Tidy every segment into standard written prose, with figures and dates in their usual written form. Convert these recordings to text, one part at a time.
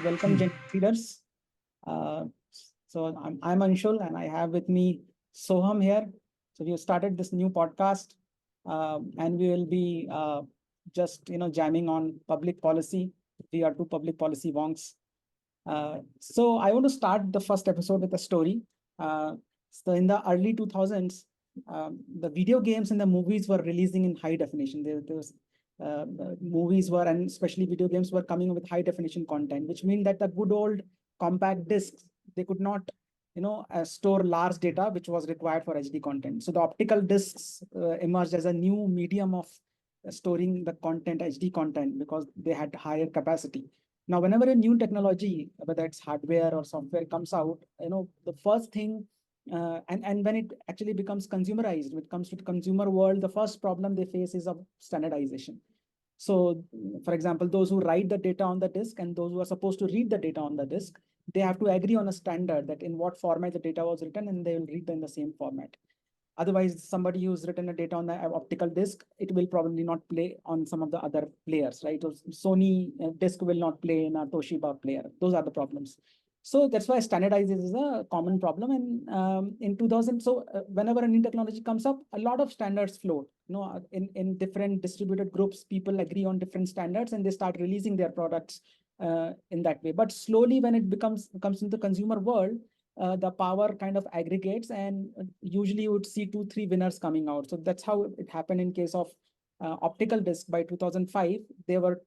welcome Gen readers. So I'm Anshul, and I have with me Soham here. So we have started this new podcast, and we will be just jamming on public policy. We are two public policy wonks. So I want to start the first episode with a story. So in the early 2000s, the video games and the movies were releasing in high definition. There was movies were, and especially video games were coming with high definition content, which means that the good old compact discs, they could not store large data, which was required for HD content. So the optical discs emerged as a new medium of storing the content, HD content, because they had higher capacity. Now, whenever a new technology, whether it's hardware or software, comes out, the first thing, and when it actually becomes consumerized, when it comes to the consumer world, the first problem they face is of standardization. So, for example, those who write the data on the disk and those who are supposed to read the data on the disk, they have to agree on a standard that in what format the data was written, and they will read in the same format. Otherwise, somebody who's written a data on the optical disc, it will probably not play on some of the other players, right? So Sony disc will not play in a Toshiba player. Those are the problems. So that's why standardization is a common problem. And in 2000, whenever a new technology comes up, a lot of standards float. In different distributed groups, people agree on different standards and they start releasing their products in that way. But slowly, when it comes into the consumer world, the power kind of aggregates, and usually you would see 2-3 winners coming out. So that's how it happened in case of optical disc. By 2005, there were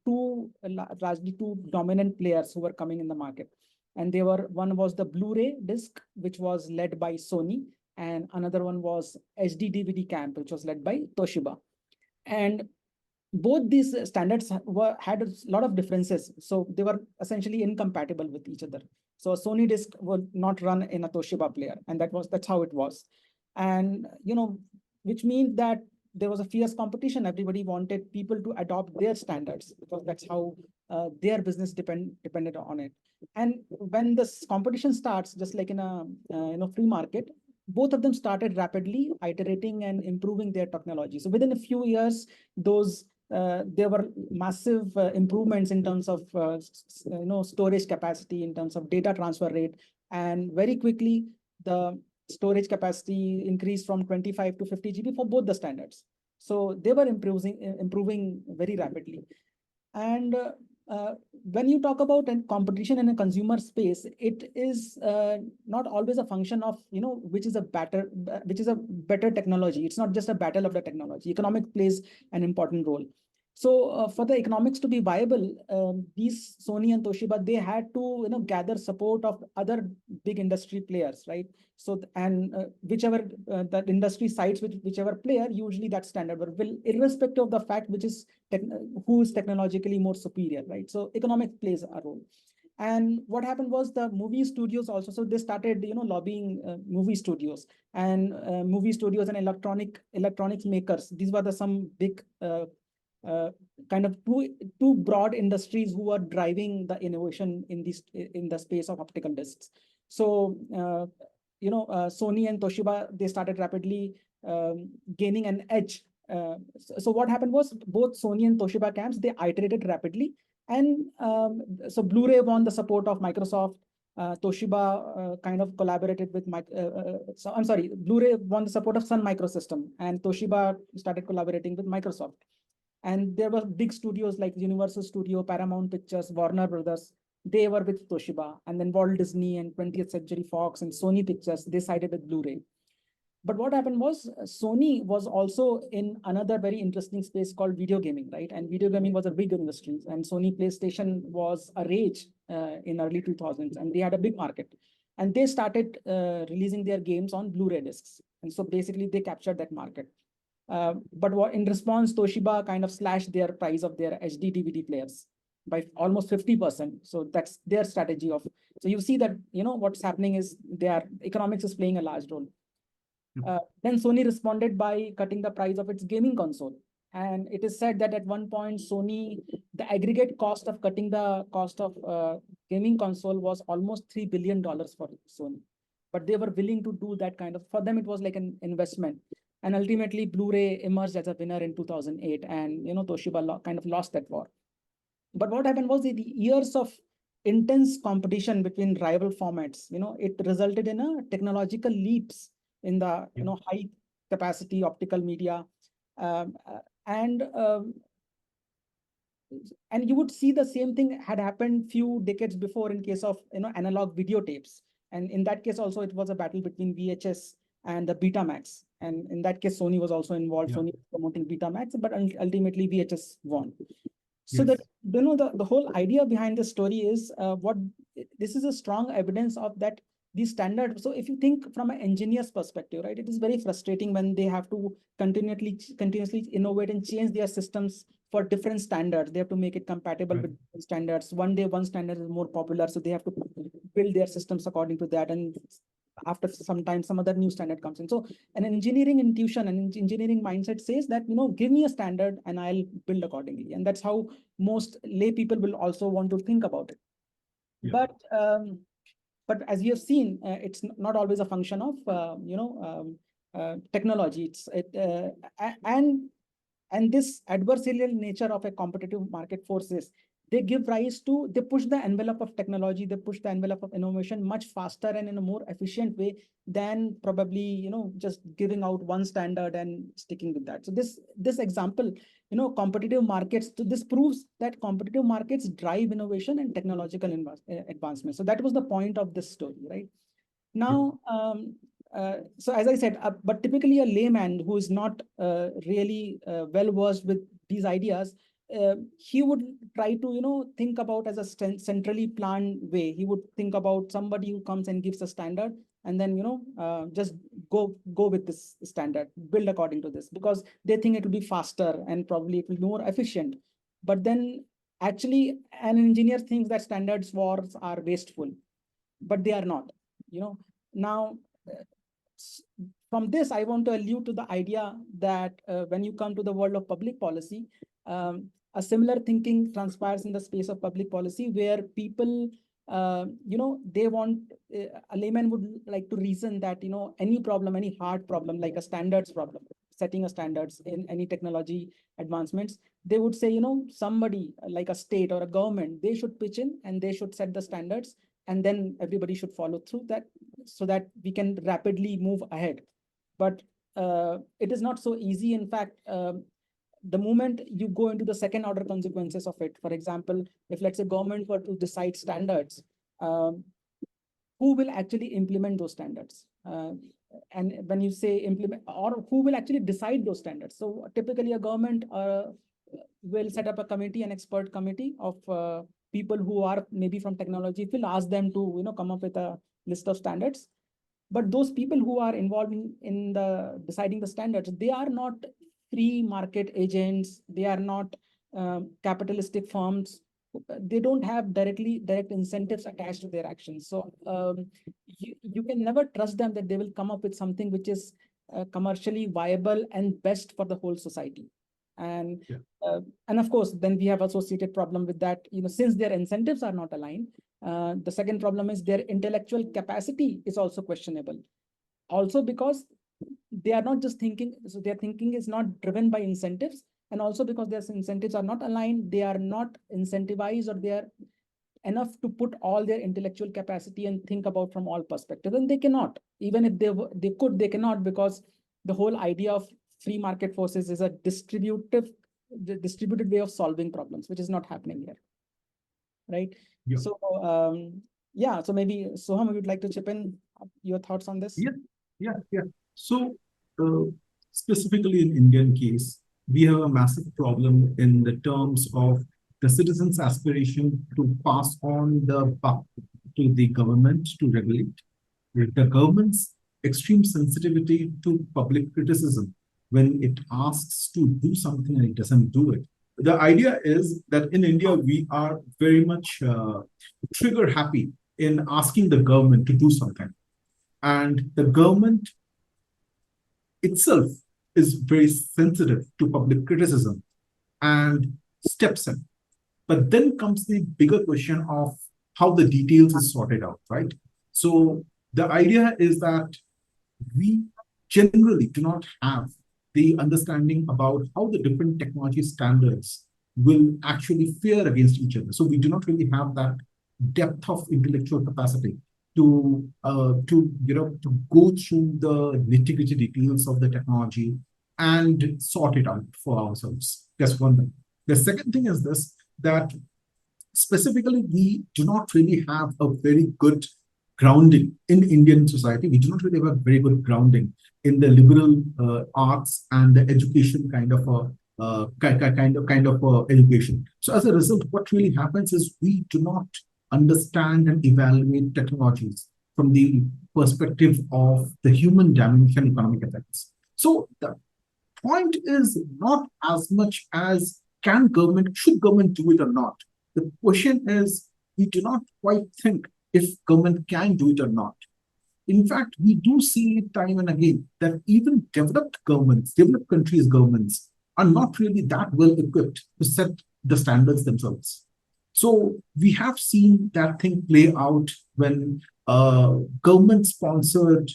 largely two dominant players who were coming in the market. And one was the Blu-ray disc, which was led by Sony, and another one was HD DVD camp, which was led by Toshiba. And both these standards had a lot of differences. So they were essentially incompatible with each other. So a Sony disc would not run in a Toshiba player, and that's how it was. And which means that there was a fierce competition. Everybody wanted people to adopt their standards because that's how their business depended on it. And when this competition starts, just like in a free market, both of them started rapidly iterating and improving their technology. So within a few years, there were massive improvements in terms of storage capacity, in terms of data transfer rate, and very quickly the storage capacity increased from 25 to 50 GB for both the standards. So they were improving very rapidly. And when you talk about competition in a consumer space, it is not always a function of which is a better technology. It's not just a battle of the technology. Economics plays an important role. So for the economics to be viable, these Sony and Toshiba, they had to gather support of other big industry players, right? So whichever that industry sides with whichever player, usually that standard will, irrespective of the fact who is technologically more superior, right? So economics plays a role. And what happened was the movie studios also, so they started lobbying movie studios and electronics makers. These were some big kind of two broad industries who are driving the innovation in the space of optical discs. So Sony and Toshiba, they started rapidly gaining an edge. So what happened was both Sony and Toshiba camps, they iterated rapidly, and so Blu-ray won the support of Microsoft. Toshiba kind of collaborated with Blu-ray won the support of Sun Microsystem, and Toshiba started collaborating with Microsoft. And there were big studios like Universal Studio, Paramount Pictures, Warner Brothers. They were with Toshiba. And then Walt Disney and 20th Century Fox and Sony Pictures, they sided with Blu-ray. But what happened was Sony was also in another very interesting space called video gaming, right? And video gaming was a big industry. And Sony PlayStation was a rage in early 2000s. And they had a big market. And they started releasing their games on Blu-ray discs. And so basically they captured that market. But in response, Toshiba kind of slashed their price of their HD DVD players by almost 50%. So that's their strategy of. So you see that what's happening is their economics is playing a large role. Then Sony responded by cutting the price of its gaming console. And it is said that at one point, Sony, the aggregate cost of cutting the cost of gaming console was almost $3 billion for Sony. But they were willing to do that kind of, for them, it was like an investment. And ultimately, Blu-ray emerged as a winner in 2008, and Toshiba kind of lost that war. But what happened was the years of intense competition between rival formats, it resulted in a technological leaps in the, high capacity optical media. Um, uh, and and you would see the same thing had happened few decades before in case of, analog videotapes. And in that case also, it was a battle between VHS and the Betamax. And in that case, Sony was also involved. Sony was promoting Betamax, but ultimately VHS won. So that, the whole idea behind the story is what this is a strong evidence of that these standards. So if you think from an engineer's perspective, right, it is very frustrating when they have to continuously innovate and change their systems for different standards. They have to make it compatible with different standards. One day, one standard is more popular, so they have to build their systems according to that. And after some time, some other new standard comes in. So an engineering intuition and engineering mindset says that, give me a standard and I'll build accordingly. And that's how most lay people will also want to think about it. But as you have seen, it's not always a function of technology. And this adversarial nature of a competitive market forces, they push the envelope of technology, they push the envelope of innovation much faster and in a more efficient way than probably, just giving out one standard and sticking with that. So this example, competitive markets, so this proves that competitive markets drive innovation and technological advancement. So that was the point of this story, right? Now, so as I said, but typically a layman who is not really well versed with these ideas, he would try to, think about as a centrally planned way. He would think about somebody who comes and gives a standard, and then, just go with this standard, build according to this, because they think it will be faster and probably it will be more efficient. But then actually an engineer thinks that standards wars are wasteful, but they are not, Now, from this, I want to allude to the idea that when you come to the world of public policy, a similar thinking transpires in the space of public policy, where people, they want, a layman would like to reason that, any problem, any hard problem, like a standards problem, setting a standards in any technology advancements, they would say, somebody like a state or a government, they should pitch in and they should set the standards, and then everybody should follow through that so that we can rapidly move ahead. But it is not so easy. In fact, the moment you go into the second order consequences of it, for example, if let's say government were to decide standards, who will actually implement those standards? And when you say implement, or who will actually decide those standards? So typically a government will set up a committee, an expert committee of people who are maybe from technology. If we'll ask them to, come up with a list of standards, but those people who are involved in the deciding the standards, they are not free market agents. They are not capitalistic firms. They don't have direct incentives attached to their actions. So you can never trust them that they will come up with something which is commercially viable and best for the whole society. And of course, then we have associated problem with that, since their incentives are not aligned. The second problem is their intellectual capacity is also questionable. Also because they are not just thinking, so their thinking is not driven by incentives, and also because their incentives are not aligned, they are not incentivized, or they are enough to put all their intellectual capacity and think about from all perspectives. And they cannot, even if they cannot, because the whole idea of free market forces is a distributed way of solving problems, which is not happening here, right? So so maybe Soham, would like to chip in your thoughts on this? So specifically in Indian case, we have a massive problem in the terms of the citizens' aspiration to pass on the buck to the government to regulate, the government's extreme sensitivity to public criticism when it asks to do something and it doesn't do it. The idea is that in India, we are very much trigger happy in asking the government to do something. And the government itself is very sensitive to public criticism and steps in. But then comes the bigger question of how the details is sorted out, right? So the idea is that we generally do not have the understanding about how the different technology standards will actually fare against each other. So we do not really have that depth of intellectual capacity to go through the nitty-gritty details of the technology and sort it out for ourselves. That's one thing. The second thing is this, that specifically, we do not really have a very good grounding in Indian society. We do not really have a very good grounding in the liberal arts and the education kind of education. So as a result, what really happens is we do not understand and evaluate technologies from the perspective of the human dimension economic effects. So the point is not as much as should government do it or not? The question is, we do not quite think if government can do it or not. In fact, we do see time and again that even developed countries' governments are not really that well equipped to set the standards themselves. So we have seen that thing play out when government-sponsored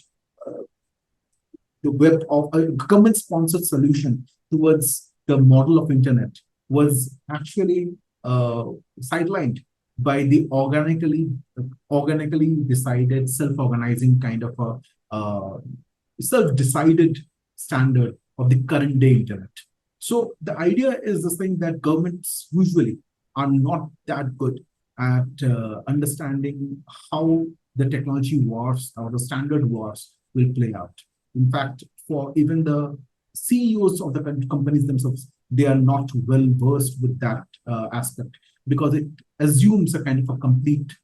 government-sponsored solution towards the model of internet was actually sidelined by the organically decided, self-organizing kind of a self-decided standard of the current day internet. So the idea is this thing that governments usually are not that good at understanding how the technology wars or the standard wars will play out. In fact, for even the CEOs of the companies themselves, they are not well versed with that aspect, because it assumes a kind of a complete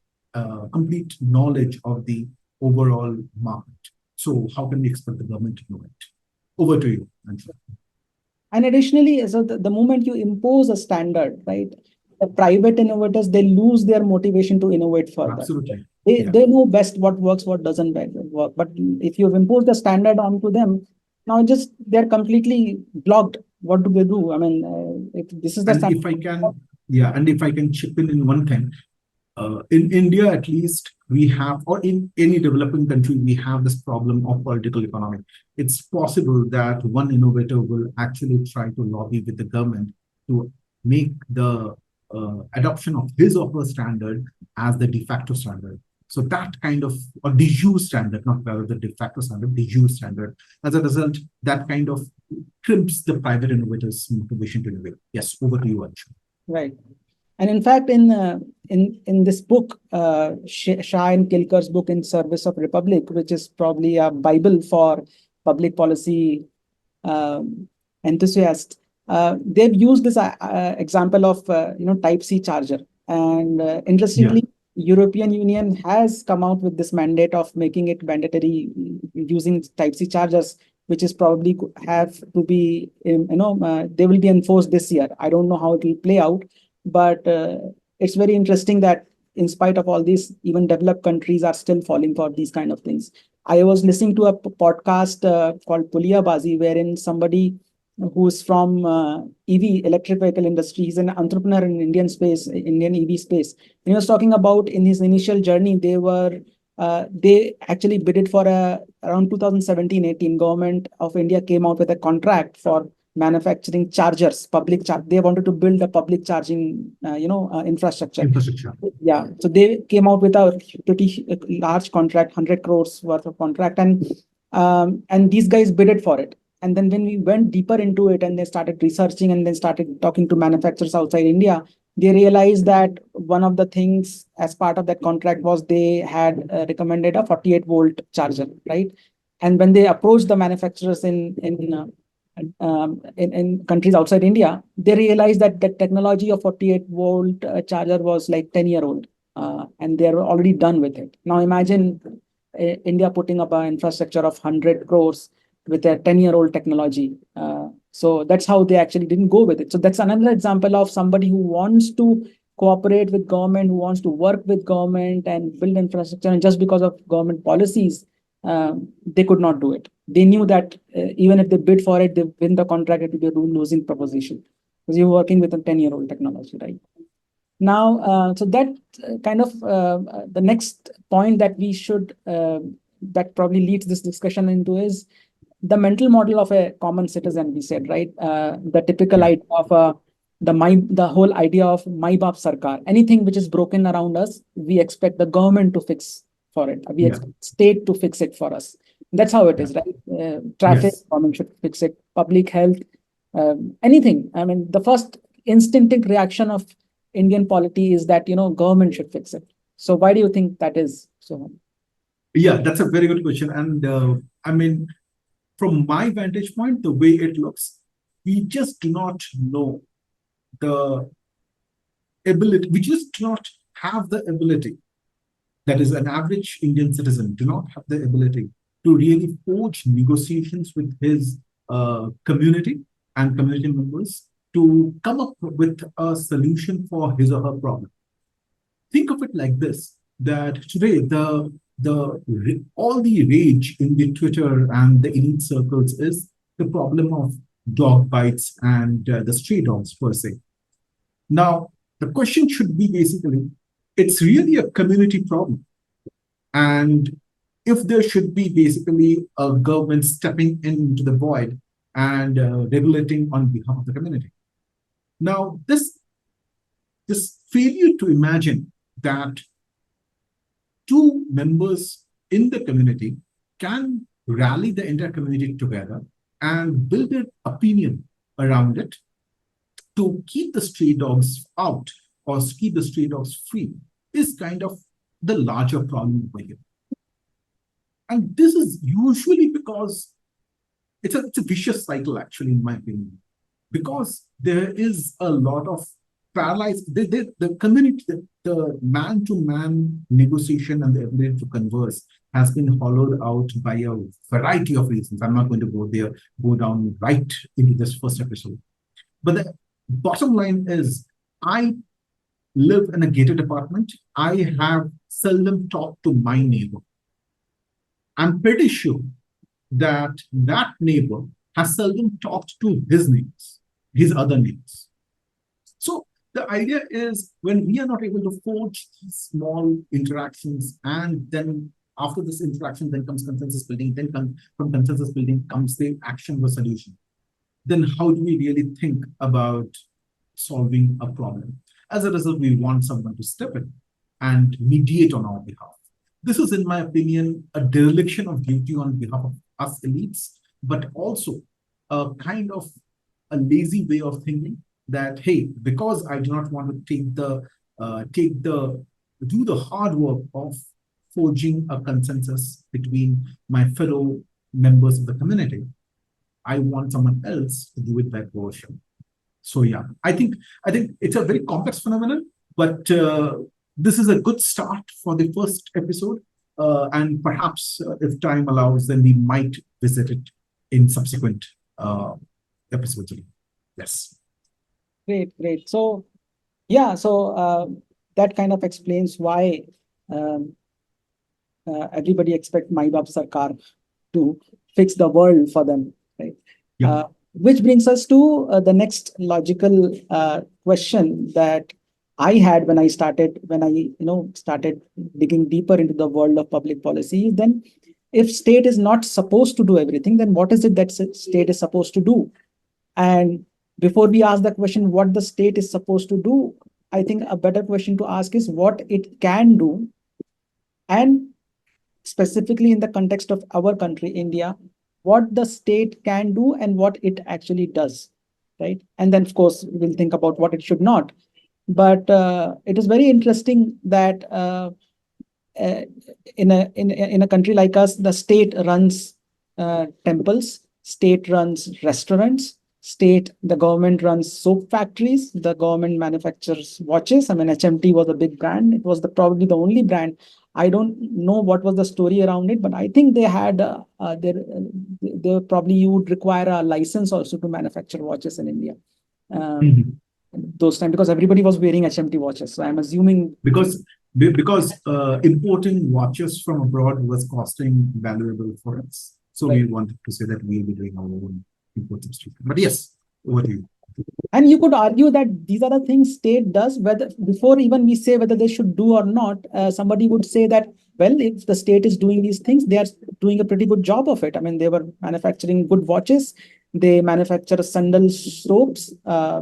knowledge of the overall market. So how can we expect the government to know it? Over to you, Anshu. And additionally, so the moment you impose a standard, right, the private innovators, they lose their motivation to innovate further. Absolutely. They know best what works, what doesn't work. But if you've imposed the standard onto them, now they're completely blocked. What do they do? I mean, if this is the standard. If I can chip in one thing, in India at least, we have, or in any developing country, we have this problem of political economy. It's possible that one innovator will actually try to lobby with the government to make the adoption of his or her standard as the de facto standard. So that kind of, or de jure standard, not rather the de facto standard, de jure standard. As a result, that kind of crimps the private innovators' motivation to innovate. Yes, over to you, Anshu. Right. And in fact, in this book, Shah and Kilker's book, In Service of Republic, which is probably a Bible for public policy enthusiasts, they've used this example of Type-C charger. And interestingly, European Union has come out with this mandate of making it mandatory using Type-C chargers, which is probably have to be, they will be enforced this year. I don't know how it will play out, but it's very interesting that in spite of all this, even developed countries are still falling for these kind of things. I was listening to a podcast called Puliya Bazi, wherein somebody who's from EV, electric vehicle industry, he's an entrepreneur in Indian EV space. And he was talking about in his initial journey, they actually bid it for around 2017-18. Government of India came out with a contract for manufacturing chargers, public charge. They wanted to build a public charging, infrastructure. Yeah. So they came out with a pretty large contract, 100 crores worth of contract, and these guys bid it for it. And then when we went deeper into it and they started researching and then started talking to manufacturers outside India, they realized that one of the things as part of that contract was they had recommended a 48-volt charger, right? And when they approached the manufacturers in countries outside India, they realized that the technology of 48-volt charger was like 10-year-old, and they are already done with it. Now imagine India putting up an infrastructure of 100 crores with a 10-year-old technology. So that's how they actually didn't go with it. So that's another example of somebody who wants to cooperate with government, who wants to work with government and build infrastructure, and just because of government policies, they could not do it. They knew that even if they bid for it, they win the contract, it would be a losing proposition because you're working with a 10-year-old technology, right? Now, so that kind of the next point that we should, that probably leads this discussion into is the mental model of a common citizen, we said, right? The typical idea of the whole idea of my baap sarkar. Anything which is broken around us, we expect the government to fix for it. We expect state to fix it for us. That's how it is, right? Traffic, government should fix it. Public health, anything. I mean, the first instinctive reaction of Indian polity is that, government should fix it. So why do you think that is, so? Yeah, that's a very good question. And I mean, from my vantage point, the way it looks, we just do not know the ability, we just do not have the ability, that is an average Indian citizen, do not have the ability to really forge negotiations with his community and community members to come up with a solution for his or her problem. Think of it like this, that today all the rage in the Twitter and the elite circles is the problem of dog bites and the stray dogs per se. Now, the question should be basically, it's really a community problem. And if there should be basically a government stepping into the void and regulating on behalf of the community. Now, this failure to imagine that two members in the community can rally the entire community together and build an opinion around it to keep the stray dogs out or keep the stray dogs free is kind of the larger problem over here. And this is usually because it's a vicious cycle, actually, in my opinion, because there is a lot of paralyzed, the community, the man-to-man negotiation and the ability to converse has been hollowed out by a variety of reasons. I'm not going to go down right into this first episode. But the bottom line is, I live in a gated apartment. I have seldom talked to my neighbor. I'm pretty sure that that neighbor has seldom talked to his neighbors, his other neighbors. So the idea is, when we are not able to forge these small interactions, and then after this interaction, then comes consensus building, then from consensus building comes the action or solution, then how do we really think about solving a problem? As a result, we want someone to step in and mediate on our behalf. This is, in my opinion, a dereliction of duty on behalf of us elites, but also a kind of a lazy way of thinking that, hey, because I do not want to do the hard work of forging a consensus between my fellow members of the community, I want someone else to do it by coercion. So yeah, I think it's a very complex phenomenon, but this is a good start for the first episode. And perhaps if time allows, then we might visit it in subsequent episodes. Yes. Great. So, yeah, so that kind of explains why everybody expects Mai Baap Sarkar to fix the world for them, right? Yeah. Which brings us to the next logical question that I had when I started digging deeper into the world of public policy. Then, if state is not supposed to do everything, then what is it that state is supposed to do? And before we ask the question what the state is supposed to do, I think a better question to ask is what it can do, and specifically in the context of our country, India, what the state can do and what it actually does, right? And then, of course, we'll think about what it should not. But it is very interesting that in a country like us, the state runs temples, state runs restaurants, the government runs soap factories, the government manufactures watches. I mean, HMT was a big brand. It was probably the only brand. I don't know what was the story around it, but I think they had probably you would require a license also to manufacture watches in India. Those times, because everybody was wearing HMT watches. So I'm assuming because importing watches from abroad was costing valuable for us. So we wanted to say that we'll be doing our own import substitution. But yes, over to you. And you could argue that these are the things state does, whether before even we say whether they should do or not, somebody would say that, well, if the state is doing these things, they are doing a pretty good job of it. I mean, they were manufacturing good watches. They manufacture sandal soaps,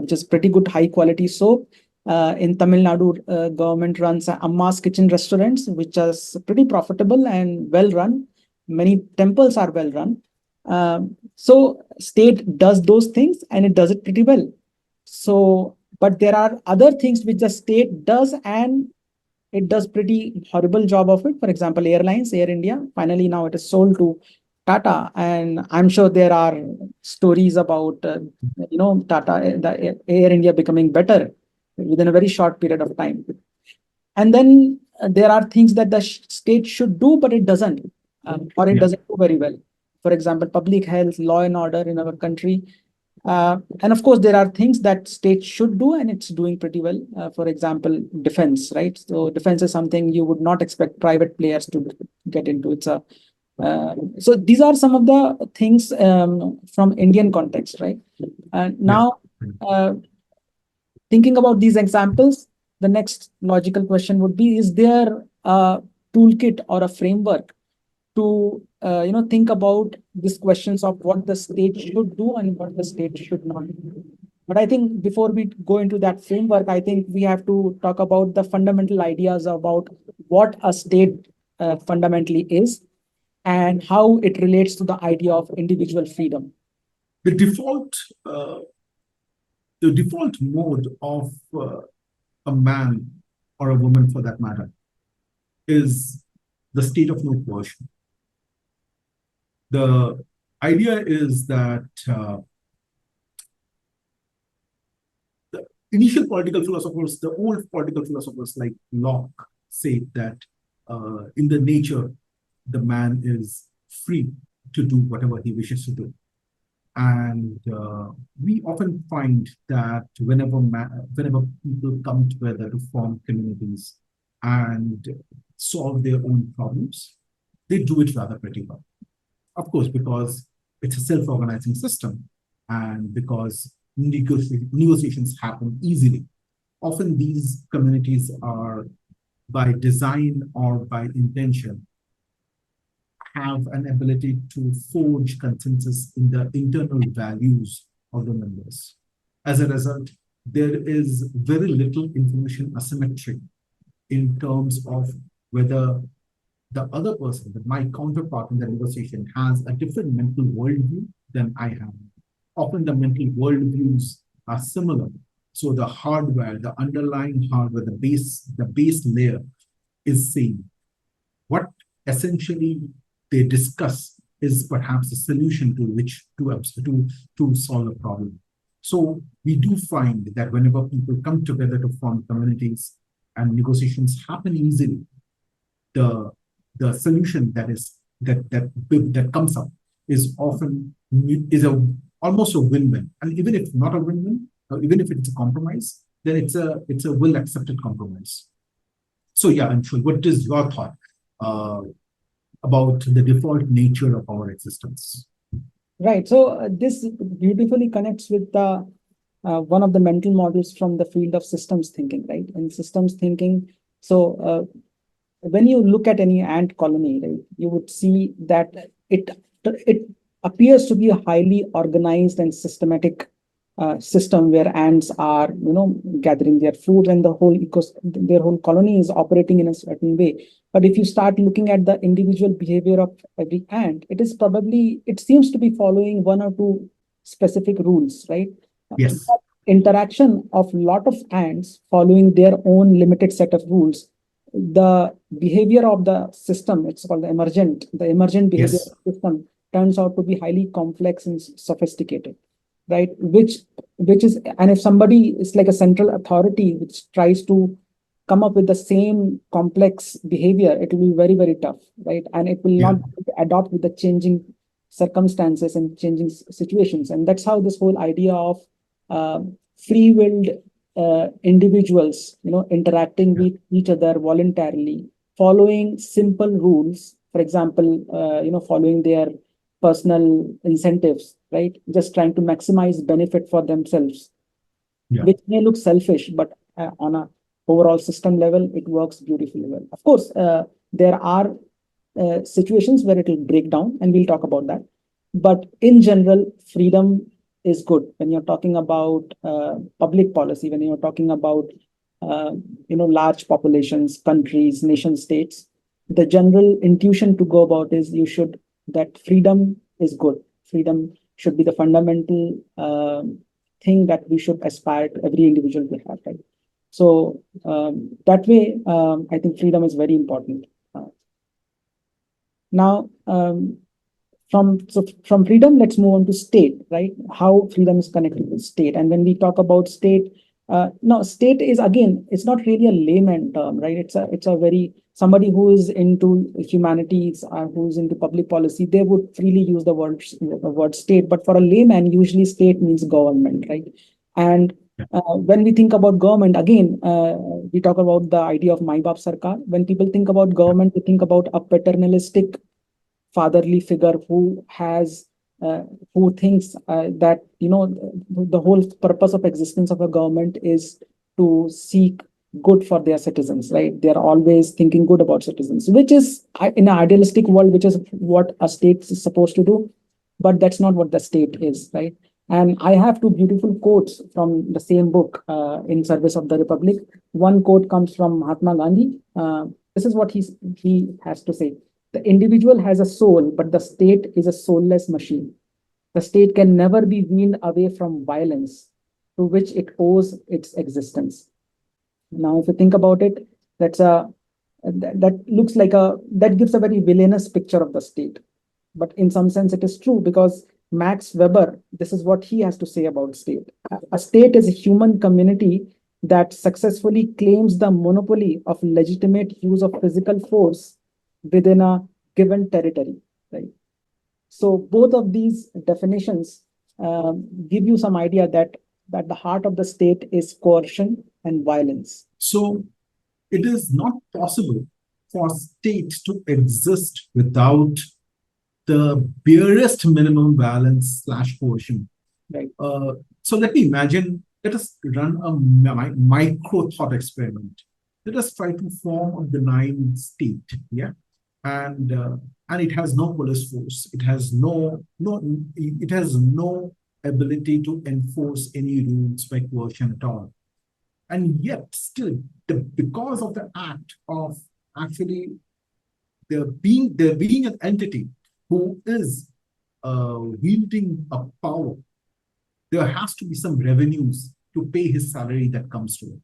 which is pretty good high quality soap. In Tamil Nadu, government runs Amma's Kitchen restaurants, which are pretty profitable and well run. Many temples are well run. So state does those things and it does it pretty well. So, but there are other things which the state does and it does pretty horrible job of it. For example, airlines, Air India, finally now it is sold to Tata, and I'm sure there are stories about Tata, the Air India becoming better within a very short period of time. And then there are things that the state should do, but it doesn't, or it Yeah. doesn't do very well. For example, public health, law and order in our country. And of course, there are things that state should do, and it's doing pretty well. For example, defense, right? So defense is something you would not expect private players to get into. So these are some of the things from Indian context, right? And now, thinking about these examples, the next logical question would be: is there a toolkit or a framework to think about these questions of what the state should do and what the state should not do? But I think before we go into that framework, I think we have to talk about the fundamental ideas about what a state fundamentally is and how it relates to the idea of individual freedom. The default mode of a man or a woman, for that matter, is the state of no coercion. The idea is that the initial political philosophers, the old political philosophers like Locke, say that in the nature, the man is free to do whatever he wishes to do. And we often find that whenever people come together to form communities and solve their own problems, they do it rather pretty well. Of course, because it's a self-organizing system and because negotiations happen easily. Often these communities are, by design or by intention, have an ability to forge consensus in the internal values of the members. As a result, there is very little information asymmetry in terms of whether the other person, my counterpart in the negotiation, has a different mental worldview than I have. Often the mental worldviews are similar. So the hardware, the underlying hardware, the base layer is same. What essentially they discuss is perhaps a solution to solve a problem. So we do find that whenever people come together to form communities and negotiations happen easily, the solution that comes up is often almost a win-win. And even if not a win-win, or even if it's a compromise, then it's a well-accepted compromise. So yeah, I'm sure. What is your thought about the default nature of our existence? Right. So this beautifully connects with the one of the mental models from the field of systems thinking, right? In systems thinking, so when you look at any ant colony, right, you would see that it appears to be a highly organized and systematic system where ants are, gathering their food and their whole colony is operating in a certain way. But if you start looking at the individual behavior of every ant, it seems to be following one or two specific rules, right? Yes. Interaction of a lot of ants following their own limited set of rules, the behavior of the system, it's called the emergent behavior system, turns out to be highly complex and sophisticated, right? Which is, and if somebody is like a central authority which tries to come up with the same complex behavior, it will be very, very tough, right? And it will not adopt with the changing circumstances and changing situations. And that's how this whole idea of free-willed individuals, interacting with each other voluntarily, following simple rules, for example, following their personal incentives, right? Just trying to maximize benefit for themselves, which may look selfish, but on a overall system level, it works beautifully well. Of course, there are situations where it will break down, and we'll talk about that. But in general, freedom is good when you're talking about public policy, when you're talking about uh, large populations, countries, nation states. The general intuition to go about is you should that freedom is good. Freedom should be the fundamental thing that we should aspire to every individual to have, right? So that way, I think freedom is very important. Now, from freedom, let's move on to state, right? How freedom is connected to state. And when we talk about state, no, state is, again, it's not really a layman term, right? It's a very, somebody who is into humanities or who's into public policy, they would freely use the word state. But for a layman, usually state means government, right? And when we think about government, again, we talk about the idea of Mai Baap Sarkar. When people think about government, they think about a paternalistic fatherly figure uh, who thinks that the whole purpose of existence of a government is to seek good for their citizens, right? They are always thinking good about citizens, which is in an idealistic world, which is what a state is supposed to do, but that's not what the state is, right? And I have two beautiful quotes from the same book, In Service of the Republic. One quote comes from Mahatma Gandhi. This is what he has to say: the individual has a soul, but the state is a soulless machine. The state can never be weaned away from violence to which it owes its existence. Now, if you think about it, that looks like that gives a very villainous picture of the state. But in some sense, it is true, because Max Weber, this is what he has to say about state. A state is a human community that successfully claims the monopoly of legitimate use of physical force within a given territory, right? So both of these definitions give you some idea that the heart of the state is coercion and violence. So it is not possible for states to exist without the barest minimum violence / coercion. Right. So let me imagine, let us run a micro thought experiment. Let us try to form a benign state, yeah? And it has no police force. It has no ability to enforce any rules by coercion at all. And yet still, because of the act of actually there being an entity who is wielding a power, there has to be some revenues to pay his salary that comes to it.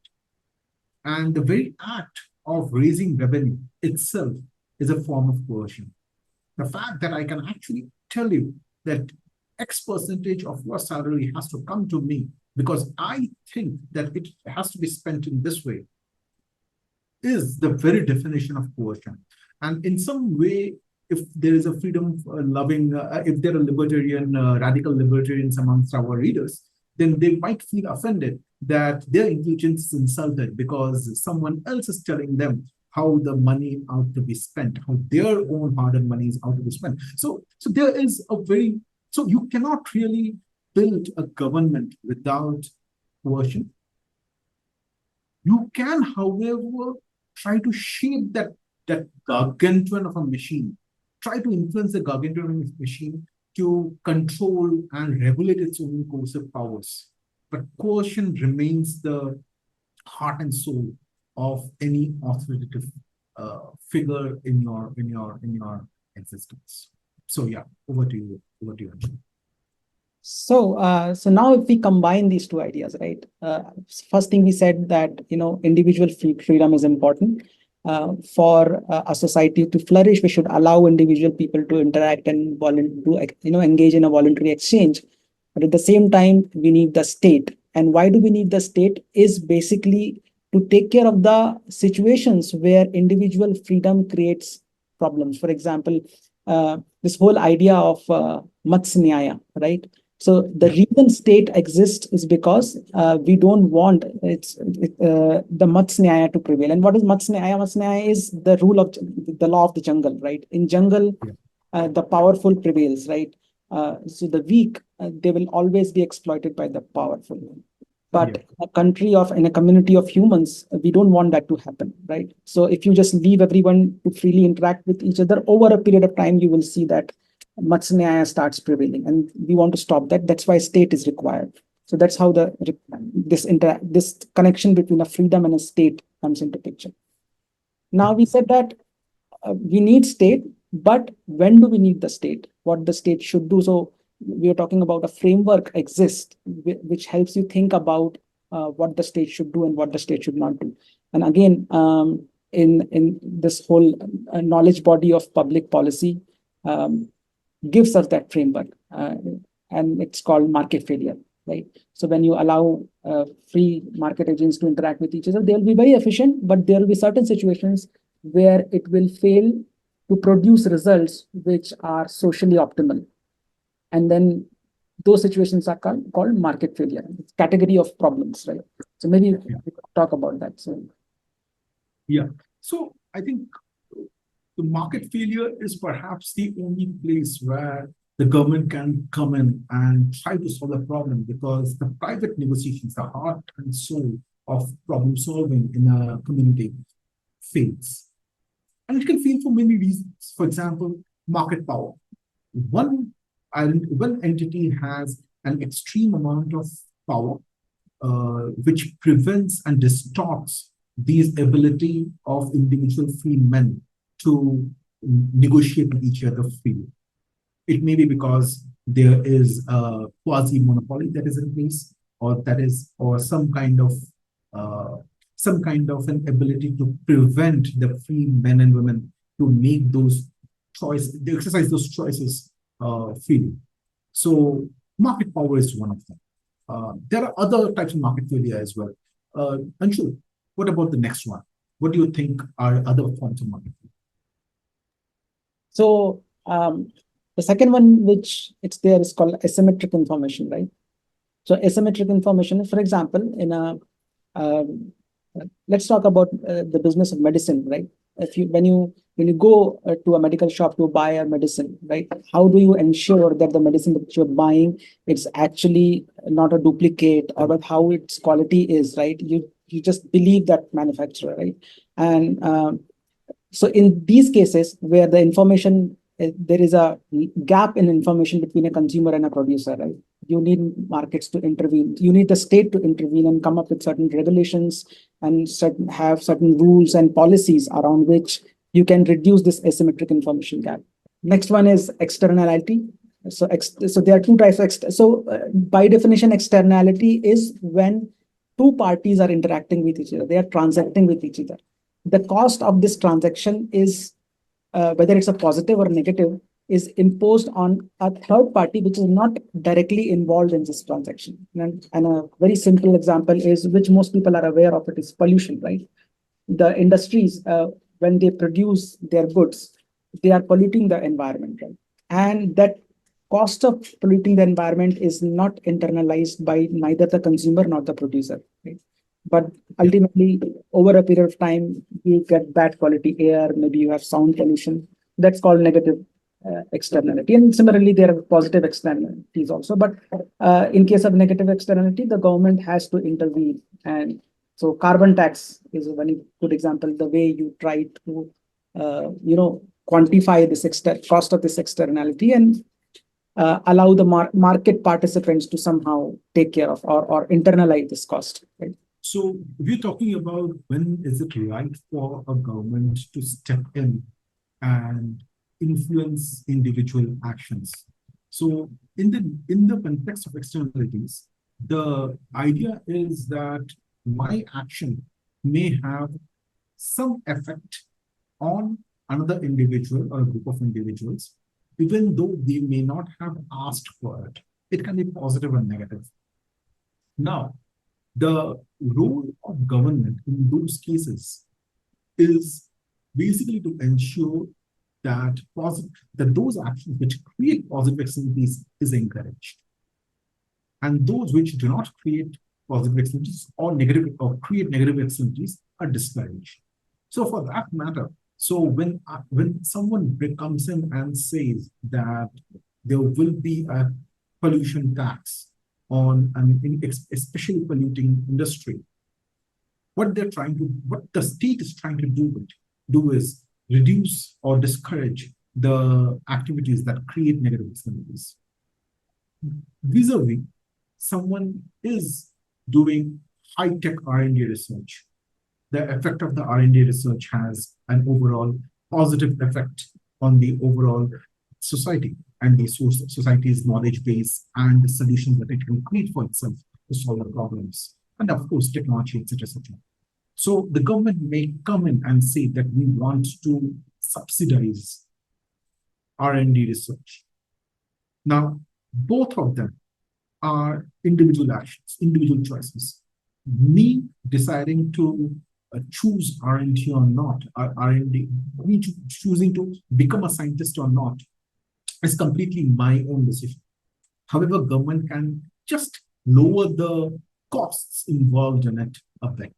And the very act of raising revenue itself is a form of coercion. The fact that I can actually tell you that X percentage of your salary has to come to me because I think that it has to be spent in this way is the very definition of coercion. And in some way, if there is a freedom-loving, if there are radical libertarians amongst our readers, then they might feel offended that their intelligence is insulted because someone else is telling them how the money ought to be spent, how their own hard-earned money is ought to be spent. So there is so you cannot really build a government without coercion. You can, however, try to shape that gargantuan of a machine, try to influence the gargantuan of a machine to control and regulate its own coercive powers. But coercion remains the heart and soul of any authoritative figure in your existence. So yeah, over to you, Anshul. So now if we combine these two ideas, right? First thing we said that individual freedom is important. For a society to flourish, we should allow individual people to interact and engage in a voluntary exchange. But at the same time, we need the state. And why do we need the state? Is basically to take care of the situations where individual freedom creates problems. For example, this whole idea of Matsnyaya, right? So the reason state exists is because we don't want the Matsnyaya to prevail. And what is Matsnyaya? Matsnyaya is the law of the jungle, right? In jungle, the powerful prevails, right? So the weak, they will always be exploited by the powerful. But in a community of humans, we don't want that to happen, right? So if you just leave everyone to freely interact with each other over a period of time, you will see that Matsnyaya starts prevailing, and we want to stop that. That's why state is required. So that's how this connection between a freedom and a state comes into picture. Now we said that we need state, but when do we need the state? What the state should do? So we are talking about a framework exists which helps you think about what the state should do and what the state should not do. And again, in this whole knowledge body of public policy, gives us that framework, and it's called market failure, right? So when you allow free market agents to interact with each other, they'll be very efficient, but there will be certain situations where it will fail to produce results which are socially optimal. And then those situations are called market failure. It's category of problems, right? So maybe we could talk about that. So I think the market failure is perhaps the only place where the government can come in and try to solve the problem, because the private negotiations, the heart and soul of problem solving in a community, fails. And it can fail for many reasons. For example, market power. One entity has an extreme amount of power, which prevents and distorts the ability of individual free men to negotiate with each other freely. It may be because there is a quasi-monopoly that is in place, or some kind of an ability to prevent the free men and women to make those choices, they exercise those choices freely. So market power is one of them. There are other types of market failure as well. Anshu, what about the next one? What do you think are other forms of market failure? So the second one, which it's there, is called asymmetric information, right? So asymmetric information, for example, in a let's talk about the business of medicine, right? When you go to a medical shop to buy a medicine, right? How do you ensure that the medicine that you're buying, it's actually not a duplicate, or about how its quality is, right? You just believe that manufacturer, right? And so in these cases where the information, there is a gap in information between a consumer and a producer, right? You need markets to intervene. You need the state to intervene and come up with certain regulations and have certain rules and policies around which you can reduce this asymmetric information gap. Next one is externality. So there are two types of by definition, externality is when two parties are interacting with each other. They are transacting with each other. The cost of this transaction is, whether it's a positive or negative, is imposed on a third party which is not directly involved in this transaction. And a very simple example is, which most people are aware of, it is pollution, right? The industries, when they produce their goods, they are polluting the environment, right? And that cost of polluting the environment is not internalized by neither the consumer nor the producer, right? But ultimately, over a period of time, you get bad quality air, maybe you have sound pollution. That's called negative externality. And similarly, there are positive externalities also. But in case of negative externality, the government has to intervene. And so carbon tax is a very good example, the way you try to, quantify this cost of this externality and allow the market participants to somehow take care of or internalize this cost, right? So we're talking about when is it right for a government to step in and influence individual actions. So in the context of externalities, the idea is that my action may have some effect on another individual or a group of individuals, even though they may not have asked for it. It can be positive or negative. Now, the role of government in those cases is basically to ensure that those actions which create positive externalities is encouraged, and those which do not create positive externalities or create negative externalities are discouraged. So for that matter, so when someone comes in and says that there will be a pollution tax on an especially polluting industry, what the state is trying to do is reduce or discourage the activities that create negative externalities. Vis-a-vis, someone is doing high-tech R&D research. The effect of the R&D research has an overall positive effect on the overall society and the society's knowledge base and the solutions that it can create for itself to solve the problems. And of course, technology, etc., etc. So the government may come in and say that we want to subsidize R&D research. Now, both of them are individual actions, individual choices. Me deciding to choose R&D or not, R&D, me choosing to become a scientist or not, is completely my own decision. However, government can just lower the costs involved in it a bit.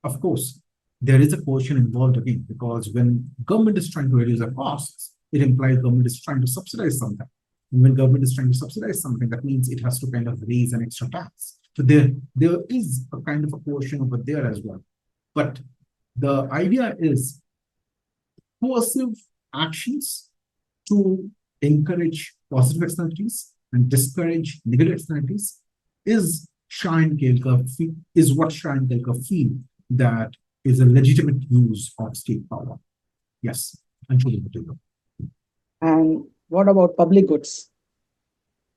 Of course, there is a portion involved again, because when government is trying to reduce the costs, it implies government is trying to subsidize something. And when government is trying to subsidize something, that means it has to kind of raise an extra tax. So there is a kind of a portion over there as well. But the idea is coercive actions to encourage positive externalities and discourage negative externalities is what Shah and Kelkar feel that is a legitimate use of state power. Yes, Anshul. And what about public goods?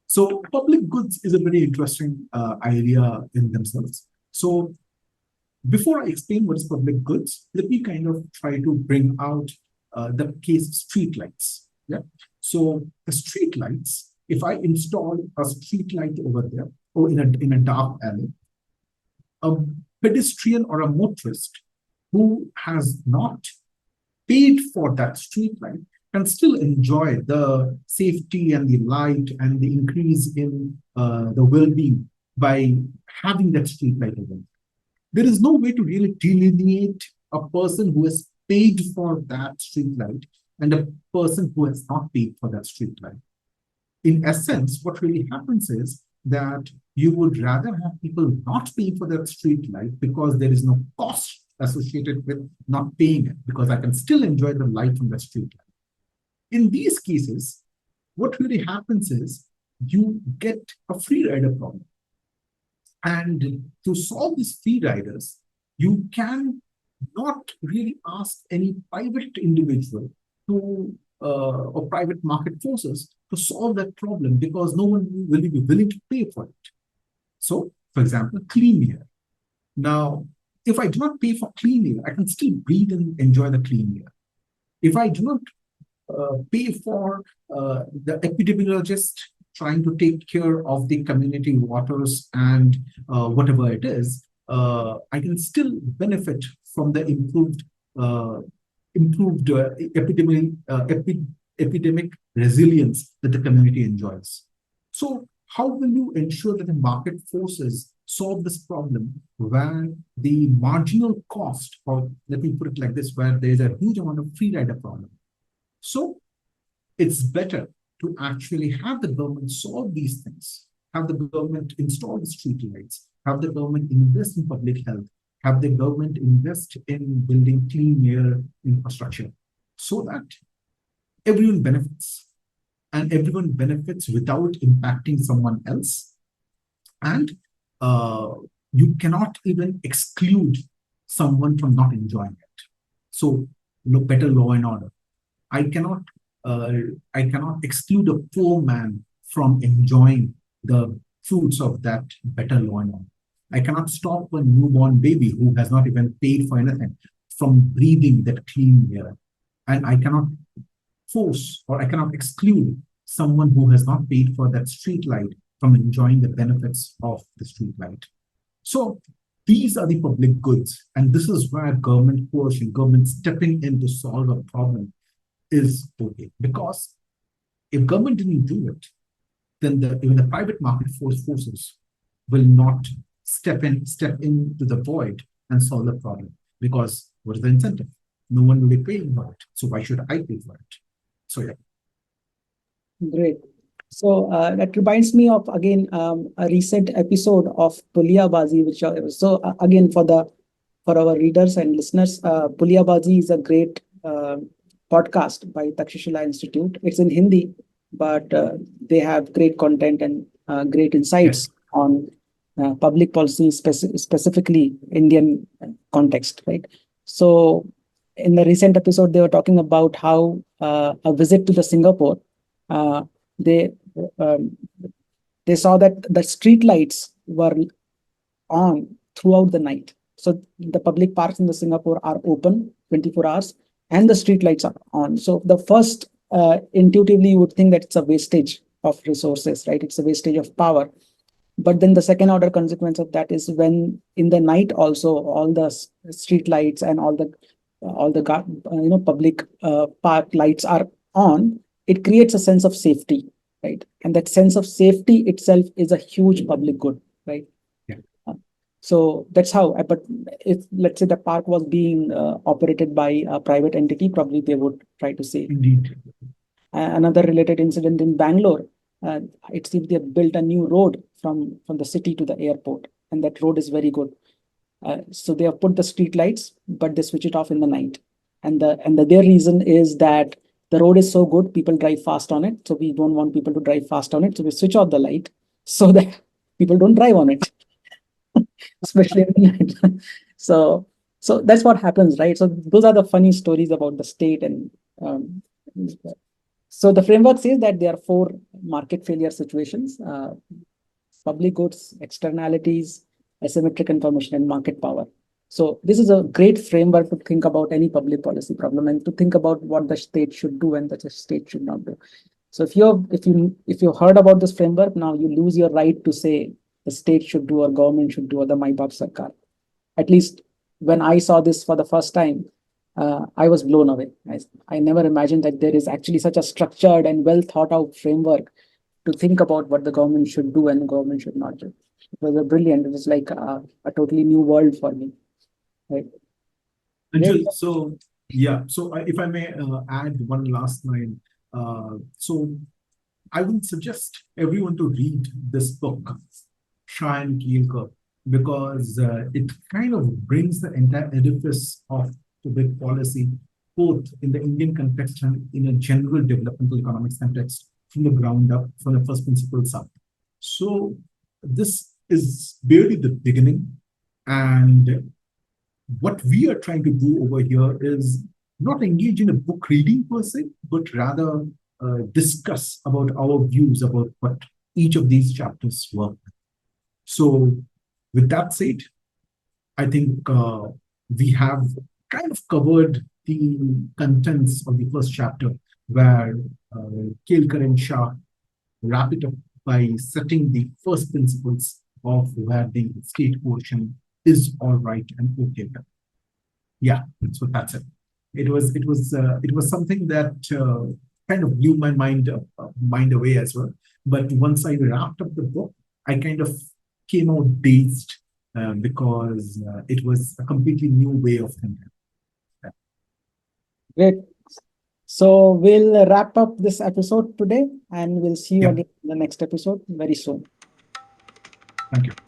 So public goods is a very interesting idea in themselves. So before I explain what is public goods, let me kind of try to bring out the case of street lights. Yeah. So the street lights, if I install a street light over there or in a dark alley, a pedestrian or a motorist who has not paid for that street light can still enjoy the safety and the light and the increase in the well-being by having that street light over. There is no way to really delineate a person who has paid for that street light and a person who has not paid for that street light. In essence, what really happens is that you would rather have people not paying for that street light because there is no cost associated with not paying it, because I can still enjoy the light from the street light. In these cases, what really happens is you get a free rider problem. And to solve these free riders, you can not really ask any private individual to or private market forces to solve that problem, because no one will be willing to pay for it. So, for example, clean air. Now, if I do not pay for clean air, I can still breathe and enjoy the clean air. If I do not pay for the epidemiologist trying to take care of the community waters and whatever it is, I can still benefit from the improved epidemic resilience that the community enjoys. So how will you ensure that the market forces solve this problem where the marginal cost, or let me put it like this, where there is a huge amount of free rider problem? So it's better to actually have the government solve these things, have the government install the street lights, have the government invest in public health, have the government invest in building clean air infrastructure, so that everyone benefits, and everyone benefits without impacting someone else. And you cannot even exclude someone from not enjoying it. So better law and order. I cannot exclude a poor man from enjoying the fruits of that better law and order. I cannot stop a newborn baby who has not even paid for anything from breathing that clean air. And I cannot force, or I cannot exclude someone who has not paid for that street light from enjoying the benefits of the street light. So these are the public goods. And this is where government coercion, government stepping in to solve a problem is okay. Because if government didn't do it, then even the private market forces will not step into the void and solve the problem. Because what is the incentive? No one will be paying for it. So why should I pay for it? So yeah. Great. So that reminds me of, again, a recent episode of Puliyabazi, which again, for our readers and listeners, Puliyabazi is a great podcast by Takshashila Institute. It's in Hindi, but they have great content and great insights on public policy, specifically Indian context, right? So in the recent episode, they were talking about how a visit to the Singapore, uh, they um, they saw that the street lights were on throughout the night. So the public parks in the Singapore are open 24 hours and the street lights are on. So the first, intuitively, you would think that it's a wastage of resources, right? It's a wastage of power. But then the second order consequence of that is when in the night also all the street lights and all the public park lights are on, it creates a sense of safety, right? And that sense of safety itself is a huge public good, right? So that's how, but if let's say the park was being operated by a private entity, probably they would try to say. Indeed. Another related incident in Bangalore, it seems they have built a new road from the city to the airport, and that road is very good. So they have put the street lights, but they switch it off in the night. And their reason is that the road is so good, people drive fast on it. So we don't want people to drive fast on it. So we switch off the light so that people don't drive on it. Especially at night. So that's what happens, right? So those are the funny stories about the state. And so the framework says that there are 4 market failure situations: public goods, externalities, asymmetric information, and market power. So this is a great framework to think about any public policy problem and to think about what the state should do and the state should not do. So if you heard about this framework, now you lose your right to say the state should do or government should do or the Mai Baap Sarkar. At least when I saw this for the first time, I was blown away. I never imagined that there is actually such a structured and well thought out framework to think about what the government should do and the government should not do. It was a brilliant. It was like a totally new world for me. Right. Anshul, so yeah, so if I may add one last line, so I would suggest everyone to read this book, Shah and Kielker, because it kind of brings the entire edifice of public policy, both in the Indian context and in a general developmental economics context, from the ground up, from the first principles up. So this is barely the beginning, and what we are trying to do over here is not engage in a book reading per se, but rather discuss about our views about what each of these chapters were. So with that said, I think we have kind of covered the contents of the first chapter, where Kelkar and Shah wrap it up by setting the first principles of where the state portion is all right and okay. Yeah, so that's it. It was something that kind of blew my mind away as well. But once I wrapped up the book, I kind of came out dazed because it was a completely new way of thinking. Great. So we'll wrap up this episode today, and we'll see you again in the next episode very soon. Thank you.